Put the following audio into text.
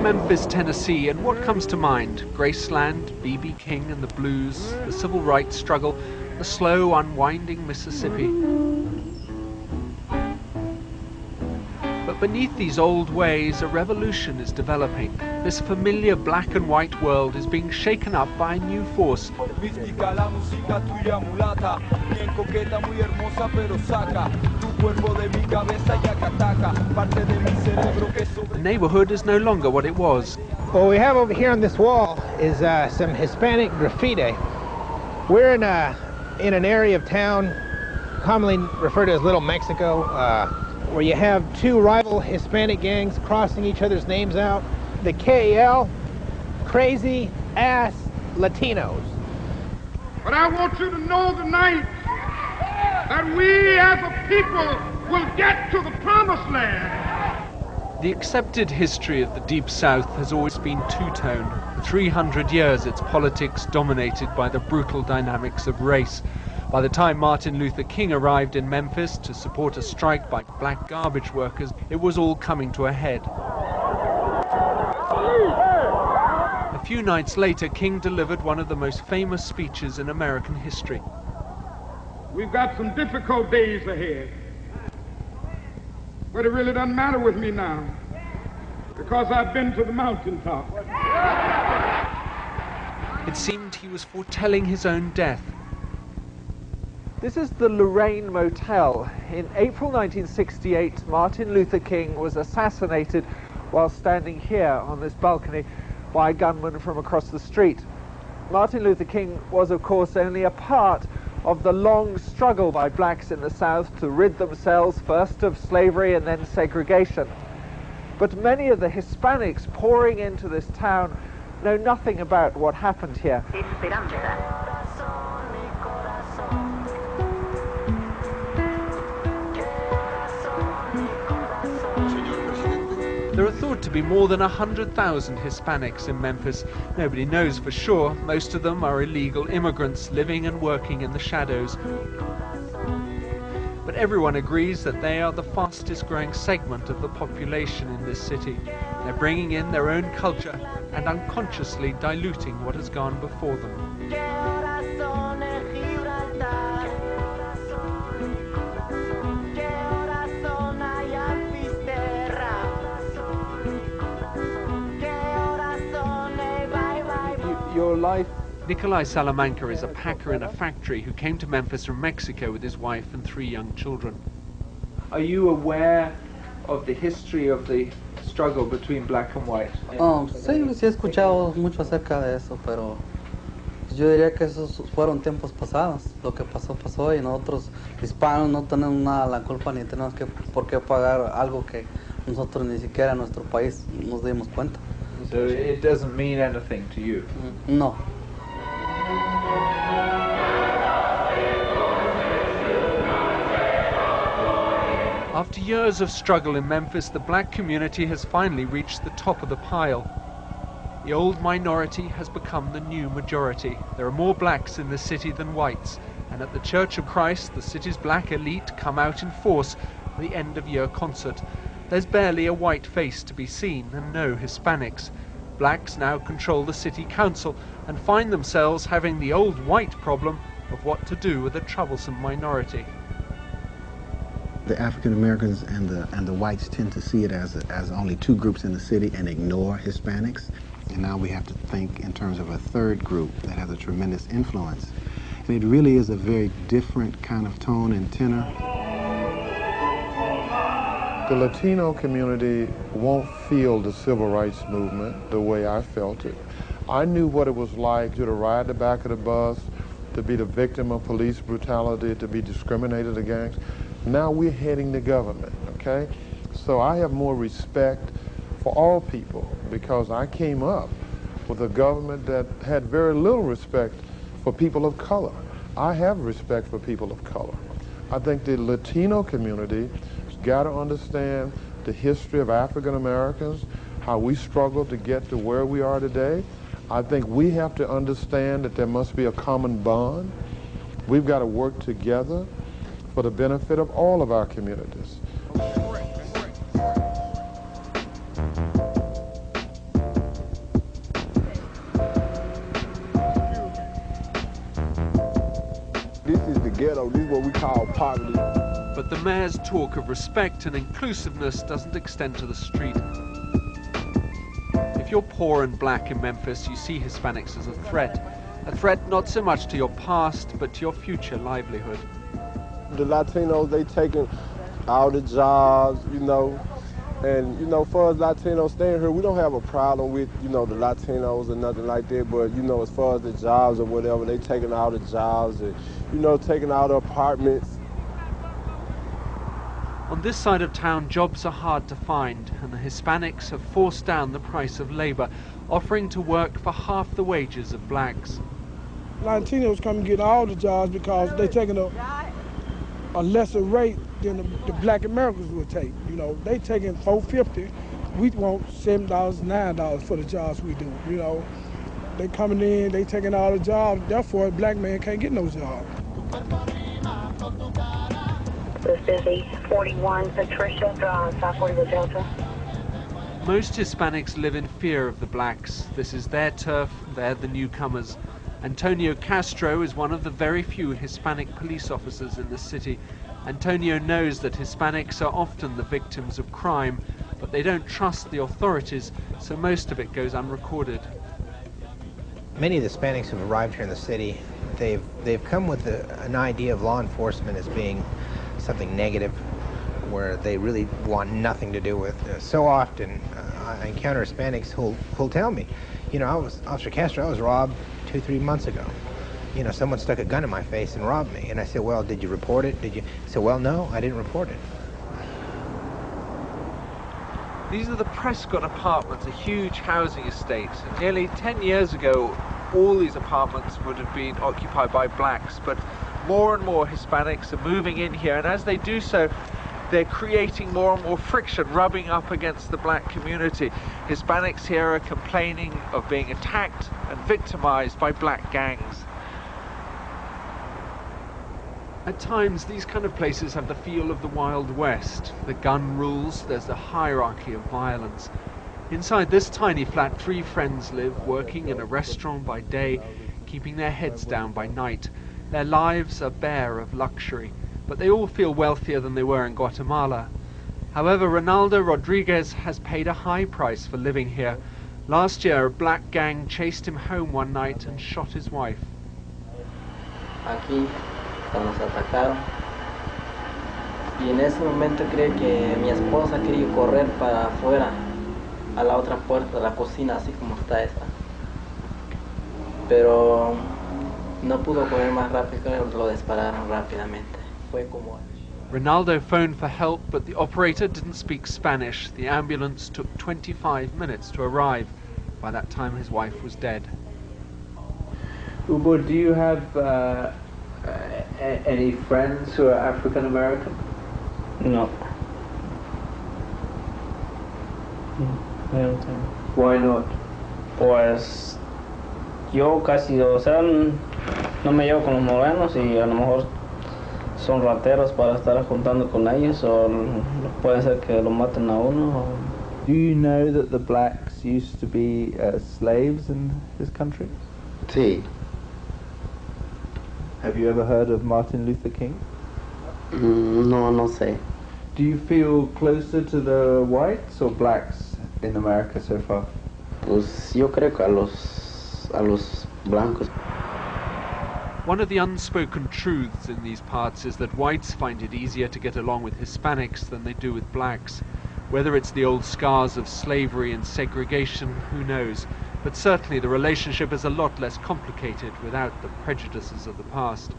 Memphis, Tennessee, and what comes to mind? Graceland, B.B. King and the blues, the civil rights struggle, the slow, unwinding Mississippi. But beneath these old ways, a revolution is developing. This familiar black and white world is being shaken up by a new force. The neighborhood is no longer what it was. What we have over here on this wall is some Hispanic graffiti. We're in an area of town commonly referred to as Little Mexico, where you have two rival Hispanic gangs crossing each other's names out. The KAL, Crazy Ass Latinos. But I want you to know tonight that we as a people will get to the promised land. The accepted history of the Deep South has always been two-tone. For 300 years, its politics dominated by the brutal dynamics of race. By the time Martin Luther King arrived in Memphis to support a strike by black garbage workers, it was all coming to a head. A few nights later, King delivered one of the most famous speeches in American history. We've got some difficult days ahead, but it really doesn't matter with me now, because I've been to the mountaintop. It seemed he was foretelling his own death. This is the Lorraine Motel. In April 1968, Martin Luther King was assassinated while standing here on this balcony by a gunman from across the street. Martin Luther King was, of course, only a part of the long struggle by blacks in the South to rid themselves first of slavery and then segregation. But many of the Hispanics pouring into this town know nothing about what happened here. There are thought to be more than 100,000 Hispanics in Memphis. Nobody knows for sure. Most of them are illegal immigrants living and working in the shadows. But everyone agrees that they are the fastest growing segment of the population in this city. They're bringing in their own culture and unconsciously diluting what has gone before them. Your life? Nikolai Salamanca is a packer in a factory who came to Memphis from Mexico with his wife and 3 young children. Are you aware of the history of the struggle between black and white? Sí, sí he escuchado mucho acerca de eso, pero yo diría que esos fueron tiempos pasados. Lo que pasó, pasó, y nosotros hispanos no tenemos nada la culpa ni tenemos por qué pagar algo que nosotros ni siquiera en nuestro país nos dimos cuenta. So it doesn't mean anything to you? No. After years of struggle in Memphis, the black community has finally reached the top of the pile. The old minority has become the new majority. There are more blacks in the city than whites, and at the Church of Christ, the city's black elite come out in force for the end-of-year concert. There's barely a white face to be seen, and no Hispanics. Blacks now control the city council and find themselves having the old white problem of what to do with a troublesome minority. The African Americans and the whites tend to see it as only 2 groups in the city and ignore Hispanics. And now we have to think in terms of a third group that has a tremendous influence. And it really is a very different kind of tone and tenor. The Latino community won't feel the civil rights movement the way I felt it. I knew what it was like to ride the back of the bus, to be the victim of police brutality, to be discriminated against. Now we're heading the government, okay? So I have more respect for all people because I came up with a government that had very little respect for people of color. I have respect for people of color. I think the Latino community got to understand the history of African Americans, how we struggled to get to where we are today. I think we have to understand that there must be a common bond. We've got to work together for the benefit of all of our communities. ghetto. This is what we call poverty. But the mayor's talk of respect and inclusiveness doesn't extend to the street. If you're poor and black in Memphis, you see Hispanics as a threat not so much to your past, but to your future livelihood. The Latinos, they taking all the jobs, you know, and, you know, for us Latinos staying here, we don't have a problem with, you know, the Latinos or nothing like that, but, you know, as far as the jobs or whatever, they taking all the jobs and, you know, taking all the apartments. On this side of town, jobs are hard to find, and the Hispanics have forced down the price of labor, offering to work for half the wages of blacks. Latinos come and get all the jobs because they're taking a lesser rate than the black Americans would take. You know, they taking $4.50. We want $7, $9 for the jobs we do. You know, they coming in, they taking all the jobs. Therefore, a black man can't get no job. This is 41 Patricia Drive, South Florida Delta. Most Hispanics live in fear of the blacks. This is their turf, they're the newcomers. Antonio Castro is one of the very few Hispanic police officers in the city. Antonio knows that Hispanics are often the victims of crime, but they don't trust the authorities, so most of it goes unrecorded. Many of the Hispanics who've arrived here in the city, they've come with an idea of law enforcement as being something negative, where they really want nothing to do with. So often I encounter Hispanics who'll tell me, you know, Officer Castro, I was robbed 2-3 months ago. You know, someone stuck a gun in my face and robbed me. And I said, well, did you report it? Did you? He said, well, no, I didn't report it. These are the Prescott Apartments, a huge housing estate. Nearly 10 years ago, all these apartments would have been occupied by blacks, but more and more Hispanics are moving in here, and as they do so, they're creating more and more friction, rubbing up against the black community. Hispanics here are complaining of being attacked and victimized by black gangs. At times, these kind of places have the feel of the Wild West. The gun rules, there's a hierarchy of violence. Inside this tiny flat, 3 friends live, working in a restaurant by day, keeping their heads down by night. Their lives are bare of luxury, but they all feel wealthier than they were in Guatemala. However, Ronaldo Rodriguez has paid a high price for living here. Last year, a black gang chased him home one night and shot his wife. Aquí nos atacaron y en ese momento creo que mi esposa quería correr para afuera a la otra puerta de la cocina, así como está esta, pero no pudo correr más rápido, lo dispararon rápidamente. Fue como... Ronaldo phoned for help, but the operator didn't speak Spanish. The ambulance took 25 minutes to arrive. By that time, his wife was dead. Ubo, do you have any friends who are African American? No. Why not? Pues yo casi, o sea, no me llevo con los morenos y a lo mejor son rateros para estar juntando con ellos, o puede ser que lo maten a uno. Do you know that the blacks used to be slaves in this country? Sí. Have you ever heard of Martin Luther King? No, no sé. Do you feel closer to the whites or blacks in America so far? Pues yo creo que a los blancos. One of the unspoken truths in these parts is that whites find it easier to get along with Hispanics than they do with blacks. Whether it's the old scars of slavery and segregation, who knows? But certainly the relationship is a lot less complicated without the prejudices of the past.